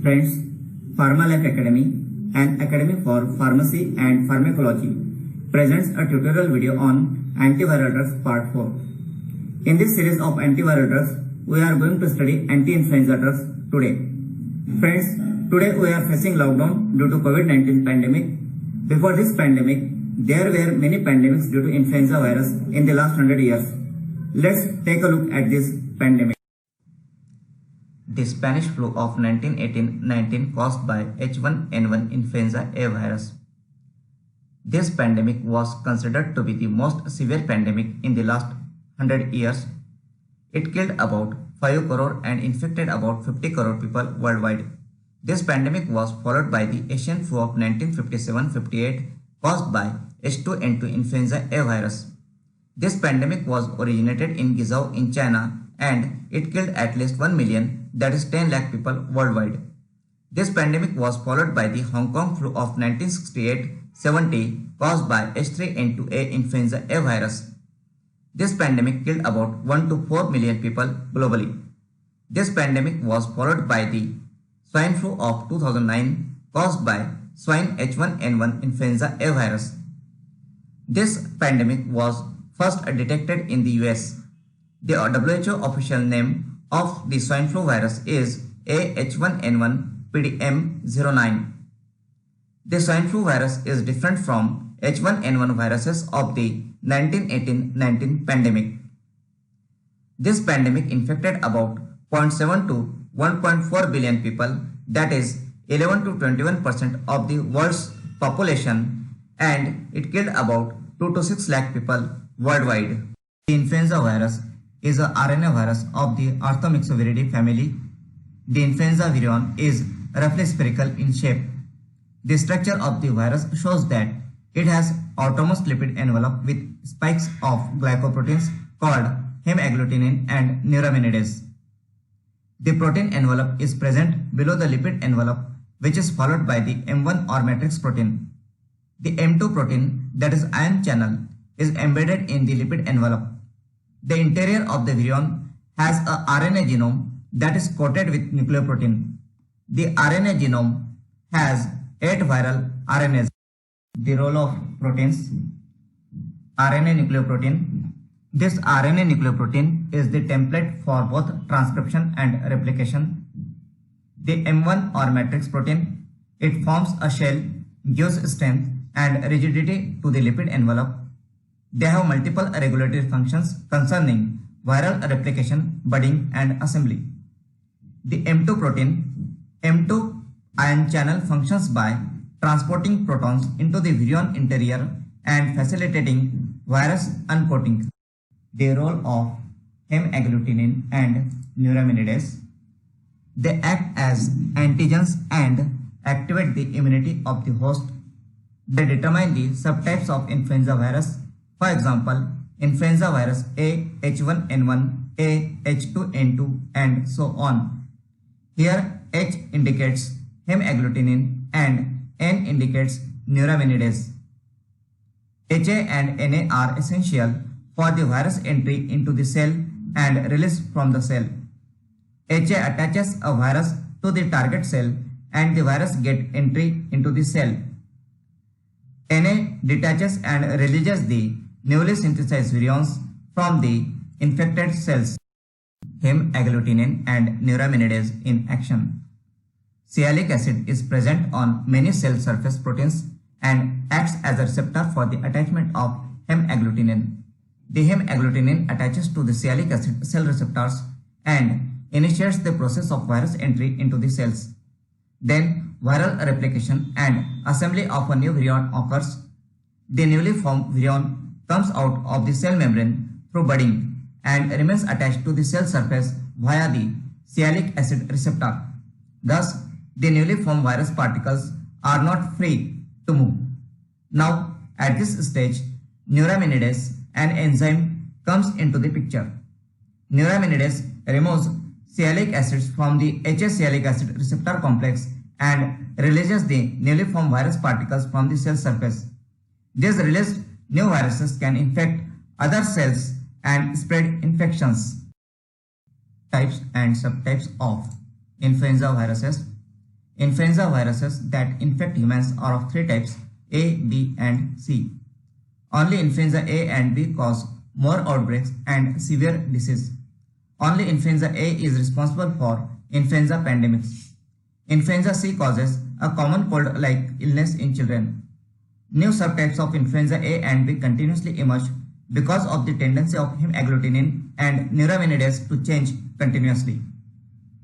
Friends, PharmaLife Academy, an academy for pharmacy and pharmacology, presents a tutorial video on antiviral drugs part 4. In this series of antiviral drugs, we are going to study anti-influenza drugs today. Friends, today we are facing lockdown due to COVID-19 pandemic. Before this pandemic, there were many pandemics due to influenza virus in the last 100 years. Let's take a look at this pandemic. The Spanish flu of 1918-19 caused by H1N1 influenza A virus. This pandemic was considered to be the most severe pandemic in the last 100 years. It killed about 5 crore and infected about 50 crore people worldwide. This pandemic was followed by the Asian flu of 1957-58 caused by H2N2 influenza A virus. This pandemic was originated in Guizhou in China and it killed at least 1 million, that is 10 lakh people worldwide. This pandemic was followed by the Hong Kong flu of 1968-70 caused by H3N2A influenza A virus. This pandemic killed about 1 to 4 million people globally. This pandemic was followed by the swine flu of 2009 caused by swine H1N1 influenza A virus. This pandemic was first detected in the US. The WHO official name of the swine flu virus is AH1N1 PDM09. The swine flu virus is different from H1N1 viruses of the 1918-19 pandemic. This pandemic infected about 0.7 to 1.4 billion people, that is 11 to 21% of the world's population, and it killed about 2 to 6 lakh people worldwide. The influenza virus is a RNA virus of the Orthomyxoviridae family. The influenza virion is roughly spherical in shape. The structure of the virus shows that it has outermost lipid envelope with spikes of glycoproteins called hemagglutinin and neuraminidase. The protein envelope is present below the lipid envelope, which is followed by the M1 or matrix protein. The M2 protein, that is ion channel, is embedded in the lipid envelope. The interior of the virion has a RNA genome that is coated with nucleoprotein. The RNA genome has 8 viral RNAs. The role of proteins: RNA nucleoprotein. This RNA nucleoprotein is the template for both transcription and replication. The M1 or matrix protein, it forms a shell, gives strength and rigidity to the lipid envelope. They have multiple regulatory functions concerning viral replication, budding and assembly. The M2 protein, M2 ion channel, functions by transporting protons into the virion interior and facilitating virus uncoating. The role of hemagglutinin and neuraminidase: they act as antigens and activate the immunity of the host. They determine the subtypes of influenza virus. For example, influenza virus A, H1N1, A, H2N2 and so on. Here H indicates hemagglutinin and N indicates neuraminidase. HA and NA are essential for the virus entry into the cell and release from the cell. HA attaches a virus to the target cell and the virus gets entry into the cell. NA detaches and releases the newly synthesized virions from the infected cells. Hemagglutinin and neuraminidase in action. Sialic acid is present on many cell surface proteins and acts as a receptor for the attachment of hemagglutinin. The hemagglutinin attaches to the sialic acid cell receptors and initiates the process of virus entry into the cells. Then viral replication and assembly of a new virion occurs. The newly formed virion comes out of the cell membrane through budding and remains attached to the cell surface via the sialic acid receptor. Thus, the newly formed virus particles are not free to move. Now, at this stage, neuraminidase, an enzyme, comes into the picture. Neuraminidase removes sialic acids from the HA sialic acid receptor complex and releases the newly formed virus particles from the cell surface. These released new viruses can infect other cells and spread infections. Types and subtypes of influenza viruses. Influenza viruses that infect humans are of three types: A, B, and C. Only influenza A and B cause more outbreaks and severe disease. Only influenza A is responsible for influenza pandemics. Influenza C causes a common cold-like illness in children. New subtypes of influenza A and B continuously emerge because of the tendency of hemagglutinin and neuraminidase to change continuously.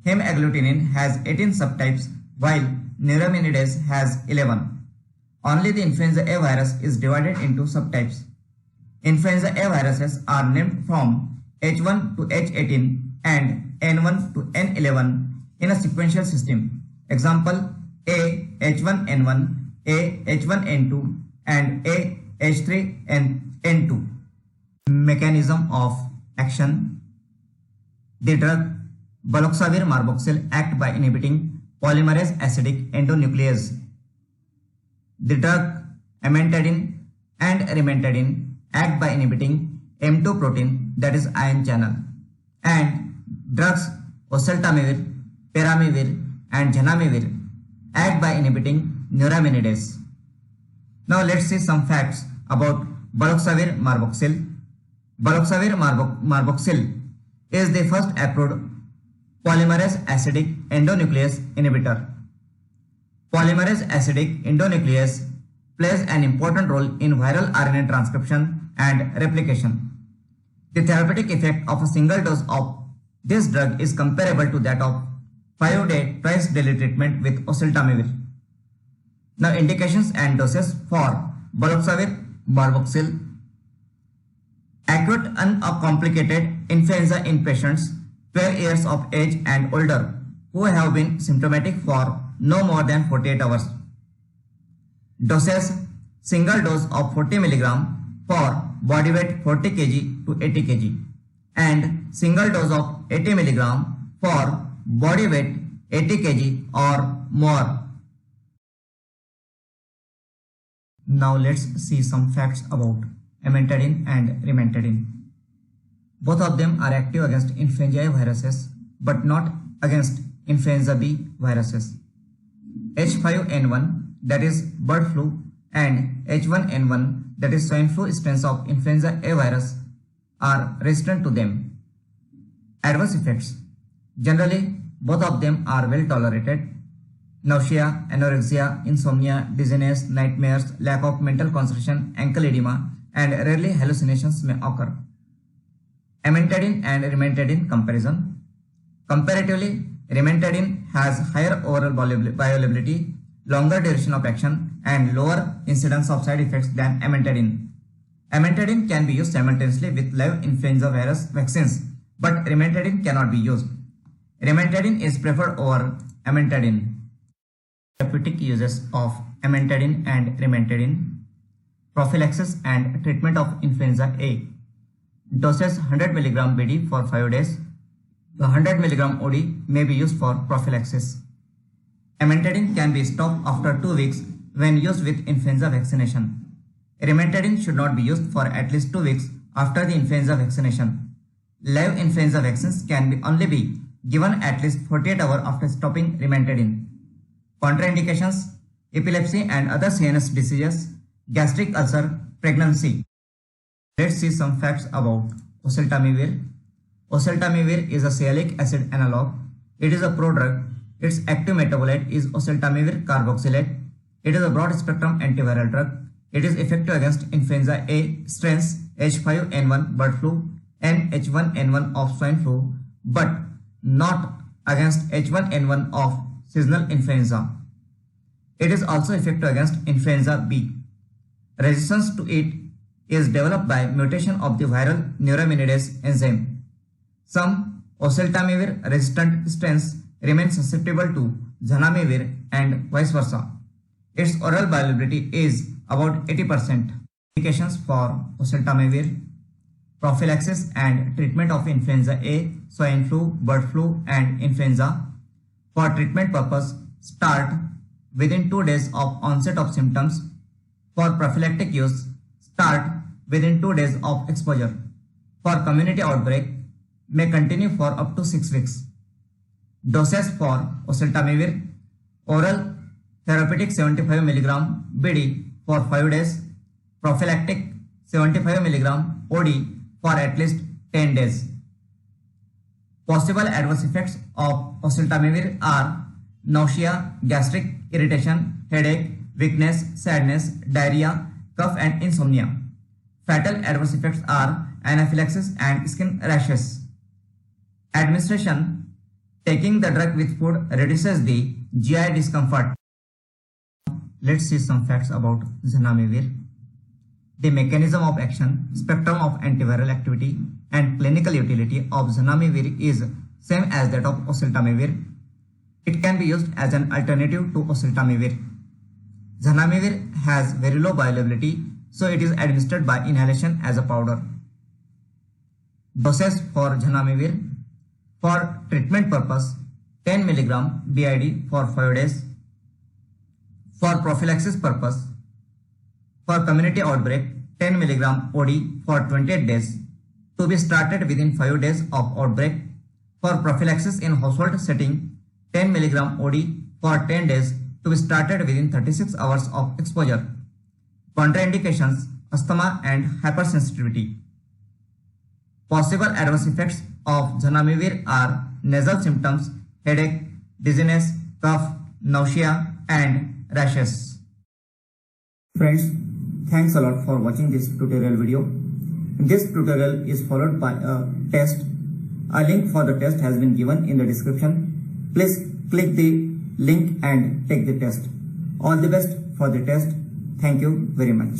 Hemagglutinin has 18 subtypes while neuraminidase has 11. Only the influenza A virus is divided into subtypes. Influenza A viruses are named from H1 to H18 and N1 to N11 in a sequential system. Example: A H1N1, A H1N2, and A H3N2. Mechanism of action. The drug baloxavir marboxil act by inhibiting polymerase acidic endonuclease. The drug amantadine and rimantadine act by inhibiting M2 protein, that is ion channel. And drugs oseltamivir, peramivir, and zanamivir act by inhibiting neuraminidase. Now let's see some facts about baloxavir marboxil. Baloxavir marboxil is the first approved polymerase acidic endonuclease inhibitor. Polymerase acidic endonuclease plays an important role in viral RNA transcription and replication. The therapeutic effect of a single dose of this drug is comparable to that of 5-day twice-daily treatment with oseltamivir. Now, indications and doses for baloxavir marboxil. Acute uncomplicated influenza in patients 12 years of age and older who have been symptomatic for no more than 48 hours. Doses: single dose of 40 mg for body weight 40 kg to 80 kg and single dose of 80 mg for body weight 80 kg or more. Now let's see some facts about amantadine and rimantadine. Both of them are active against influenza A viruses but not against influenza B viruses. H5N1, that is bird flu, and H1N1, that is swine flu strains of influenza A virus, are resistant to them. Adverse effects. Generally, both of them are well tolerated. Nausea, anorexia, insomnia, dizziness, nightmares, lack of mental concentration, ankle edema, and rarely hallucinations may occur. Amantadine and rimantadine comparison. Comparatively, rimantadine has higher overall bioavailability, longer duration of action, and lower incidence of side effects than amantadine. Amantadine can be used simultaneously with live influenza virus vaccines, but rimantadine cannot be used. Rimantadine is preferred over amantadine. Therapeutic uses of amantadine and rimantadine. Prophylaxis and treatment of influenza A. Doses: 100 mg BD for 5 days. The 100 mg OD may be used for prophylaxis. Amantadine can be stopped after 2 weeks when used with influenza vaccination. Rimantadine should not be used for at least 2 weeks after the influenza vaccination. Live influenza vaccines can only be given at least 48 hours after stopping rimantadine. Contraindications: epilepsy and other CNS diseases, gastric ulcer, pregnancy. Let's see some facts about oseltamivir. Oseltamivir is a sialic acid analog. It is a prodrug. Its active metabolite is oseltamivir carboxylate. It is a broad-spectrum antiviral drug. It is effective against influenza A strains, H5N1 bird flu and H1N1 of swine flu, but not against H1N1 of seasonal influenza. It is also effective against influenza B. Resistance to it is developed by mutation of the viral neuraminidase enzyme. Some oseltamivir resistant strains remain susceptible to zanamivir and vice versa. Its oral bioavailability is about 80%. Indications for oseltamivir: prophylaxis and treatment of influenza A, swine flu, bird flu, and influenza. For treatment purpose, start within 2 days of onset of symptoms. For prophylactic use, start within 2 days of exposure. For community outbreak, may continue for up to 6 weeks. Doses for oseltamivir: Oral therapeutic 75 mg BD for 5 days. Prophylactic 75 mg OD for at least 10 days. Possible adverse effects of oseltamivir are nausea, gastric irritation, headache, weakness, sadness, diarrhea, cough and insomnia. Fatal adverse effects are anaphylaxis and skin rashes. Administration: taking the drug with food reduces the GI discomfort. Let's see some facts about zanamivir. The mechanism of action, spectrum of antiviral activity, and clinical utility of zanamivir is same as that of oseltamivir. It can be used as an alternative to oseltamivir. Zanamivir has very low bioavailability, so it is administered by inhalation as a powder. Dosage for zanamivir: for treatment purpose 10 mg BID for 5 days. For prophylaxis purpose, for community outbreak 10 mg OD for 28 days, to be started within 5 days of outbreak. For prophylaxis in household setting 10 mg OD for 10 days, to be started within 36 hours of exposure. Contraindications: asthma and hypersensitivity. Possible adverse effects of zanamivir are nasal symptoms, headache, dizziness, cough, nausea and rashes. Friends, thanks a lot for watching this tutorial video. This tutorial is followed by a test. A link for the test has been given in the description. Please click the link and take the test. All the best for the test. Thank you very much.